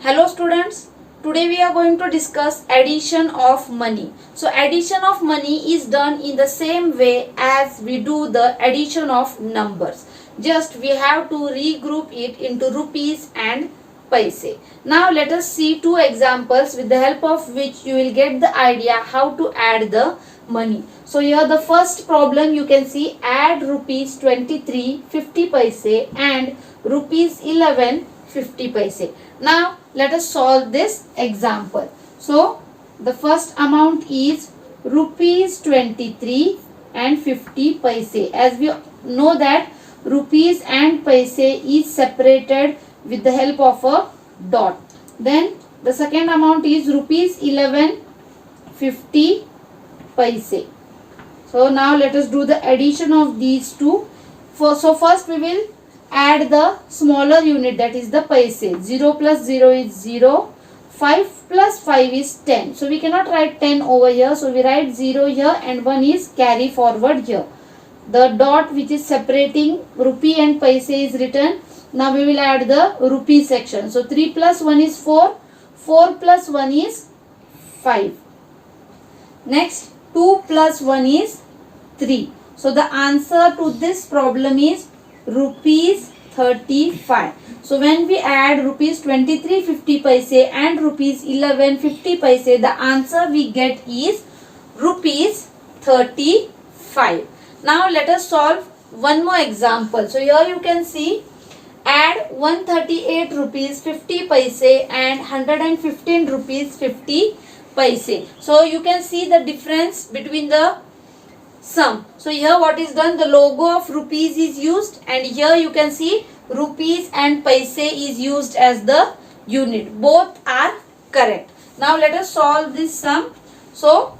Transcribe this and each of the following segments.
Hello students, today we are going to discuss addition of money. So addition of money is done in the same way as we do the addition of numbers. Just we have to regroup it into rupees and paise. Now let us see two examples with the help of which you will get the idea how to add the money. So here the first problem you can see, add rupees 23 50 paise and rupees 11 50 paise. Now let us solve this example. So the first amount is rupees 23 and 50 paise. As we know that rupees and paise is separated with the help of a dot. Then the second amount is rupees 11 50 paise. So now let us do the addition of these two. So first we will add the smaller unit, that is the paise. 0 plus 0 is 0. 5 plus 5 is 10. So we cannot write 10 over here. So we write 0 here and 1 is carry forward here. The dot which is separating rupee and paise is written. Now we will add the rupee section. So 3 plus 1 is 4. 4 plus 1 is 5. Next 2 plus 1 is 3. So the answer to this problem is rupees 35. So when we add rupees 23 50 paise and rupees 11 50 paise, the answer we get is rupees 35. Now let us solve one more example. So here you can see, add 138 rupees 50 paise and 115 rupees 50 paise. So you can see the difference between the sum. So here what is done, the logo of rupees is used and here you can see rupees and paise is used as the unit. Both are correct. Now let us solve this sum. So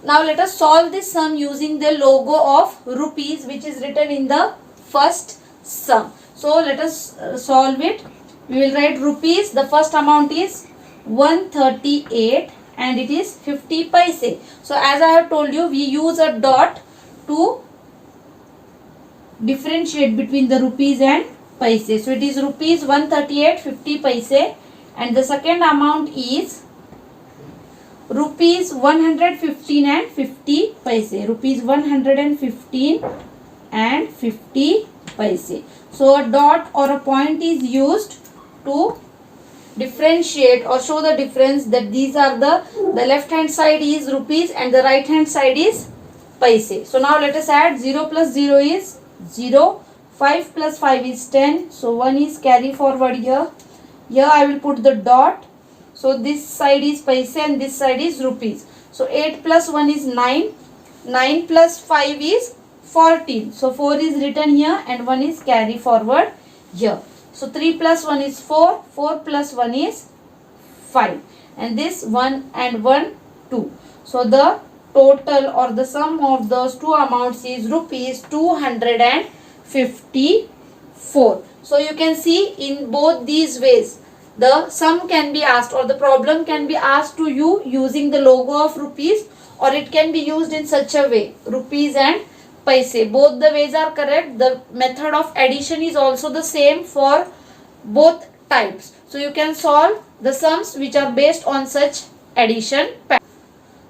now let us solve this sum using the logo of rupees which is written in the first sum. So let us solve it. We will write rupees. The first amount is 138 and it is 50 paise. So as I have told you, we use a dot to differentiate between the rupees and paise. So it is rupees 138 50 paise and the second amount is rupees 115 and 50 paise. Rupees 115 and 50 paise. So a dot or a point is used to differentiate or show the difference, that these are the left hand side is rupees and the right hand side is paise. So now let us add. 0 plus 0 is 0. 5 plus 5 is 10. So 1 is carry forward here. Here I will put the dot. So this side is paise and this side is rupees. So 8 plus 1 is 9. 9 plus 5 is 14. So 4 is written here and 1 is carry forward here. So 3 plus 1 is 4. 4 plus 1 is 5. And this 1 and 1 2. So the total or the sum of those two amounts is rupees 254. So you can see in both these ways the sum can be asked or the problem can be asked to you using the logo of rupees, or it can be used in such a way, rupees and paise. Both the ways are correct. The method of addition is also the same for both types. So you can solve the sums which are based on such addition pattern.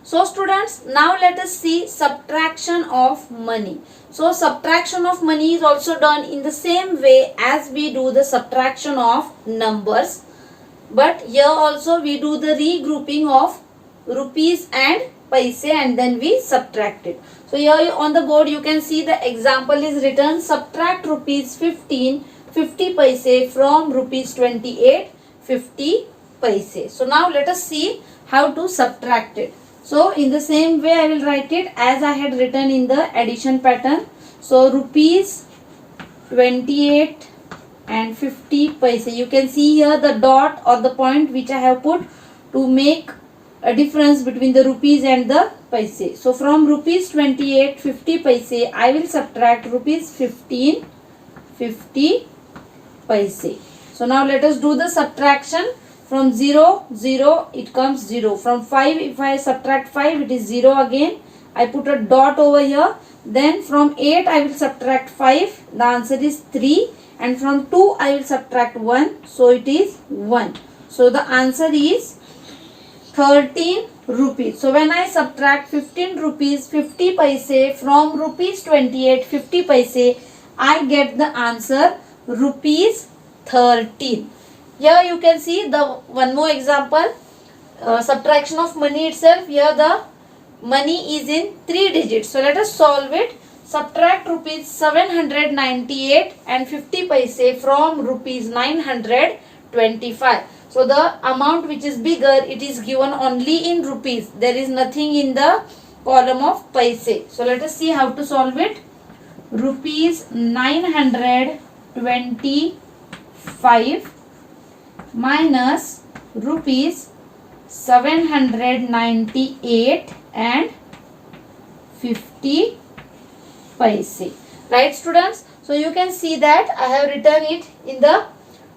So students, now let us see subtraction of money. So subtraction of money is also done in the same way as we do the subtraction of numbers. But here also we do the regrouping of rupees and paise and then we subtract it. So here on the board you can see the example is written, subtract rupees 15 50 paise from rupees 28 50 paise. So now let us see how to subtract it. So in the same way I will write it as I had written in the addition pattern. So rupees 28 and 50 paise. You can see here the dot or the point which I have put to make a difference between the rupees and the paise. So from rupees 28 50 paise I will subtract rupees 15 50 paise. So now let us do the subtraction. From 0 0 it comes 0. From 5 if I subtract 5 it is 0 again. I put a dot over here. Then from 8 I will subtract 5. The answer is 3. And from 2 I will subtract 1. So it is 1. So the answer is 13 rupees. So when I subtract 15 rupees 50 paise from rupees 28 50 paise, I get the answer rupees 13. Here you can see the one more example, subtraction of money itself. Here the money is in 3 digits. So let us solve it. Subtract rupees 798 and 50 paise from rupees 925. So the amount which is bigger, it is given only in rupees. There is nothing in the column of paise. So let us see how to solve it. Rupees 925 minus rupees 798 and 50 paise. Right, students? So you can see that I have written it in the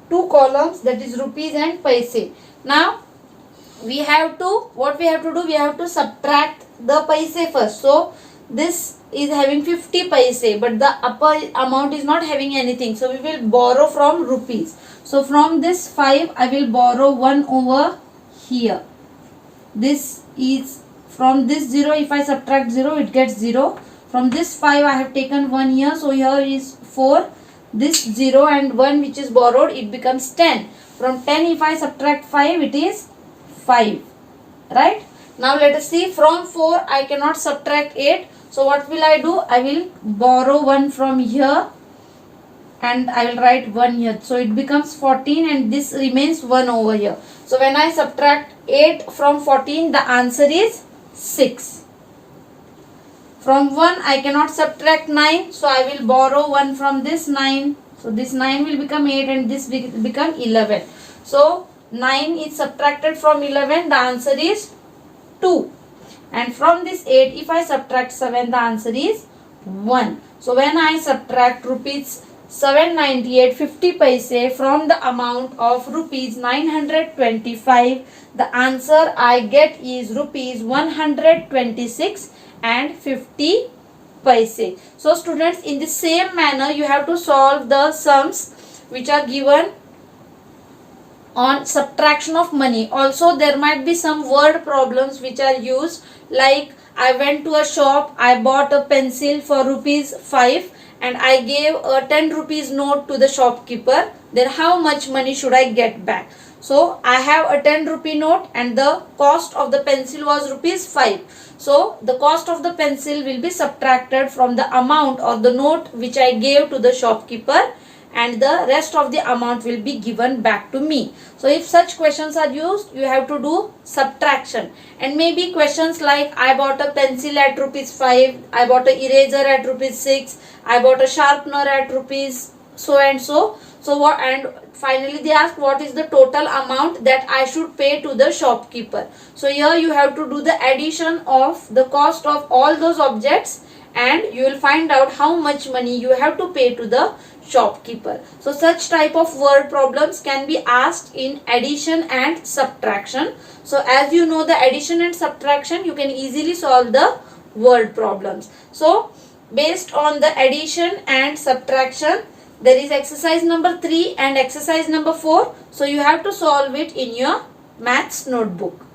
2 columns, that is rupees and paise. Now we have to, what we have to do, we have to subtract the paise first. So this is having 50 paise, but the upper amount is not having anything. So we will borrow from rupees. So from this 5 I will borrow 1 over here. This is from this 0, if I subtract 0 it gets 0. From this 5 I have taken 1 here, so here is 4. This 0 and 1 which is borrowed, it becomes 10. From 10 if I subtract 5 it is 5. Right? Now let us see, from 4 I cannot subtract 8. So what will I do? I will borrow 1 from here and I will write 1 here. So it becomes 14 and this remains 1 over here. So when I subtract 8 from 14, the answer is 6. From 1 I cannot subtract 9. So I will borrow 1 from this 9. So this 9 will become 8 and this will become 11. So 9 is subtracted from 11. The answer is 2. And from this 8, if I subtract 7, the answer is 1. So when I subtract rupees 798 50 paise from the amount of rupees 925, the answer I get is rupees 126 and 50 paise. So students, in the same manner you have to solve the sums which are given on subtraction of money. Also there might be some word problems which are used, like I went to a shop, I bought a pencil for rupees 5 and I gave a 10 rupees note to the shopkeeper. Then how much money should I get back? So I have a 10 rupee note and the cost of the pencil was rupees 5. So the cost of the pencil will be subtracted from the amount or the note which I gave to the shopkeeper, and the rest of the amount will be given back to me. So if such questions are used, you have to do subtraction. And maybe questions like I bought a pencil at rupees 5, I bought an eraser at rupees 6, I bought a sharpener at rupees so and so. So what, and finally they ask what is the total amount that I should pay to the shopkeeper. So here you have to do the addition of the cost of all those objects and you will find out how much money you have to pay to the shopkeeper. So such type of word problems can be asked in addition and subtraction. So as you know the addition and subtraction, you can easily solve the word problems. So based on the addition and subtraction, there is exercise number 3 and exercise number 4. So you have to solve it in your maths notebook.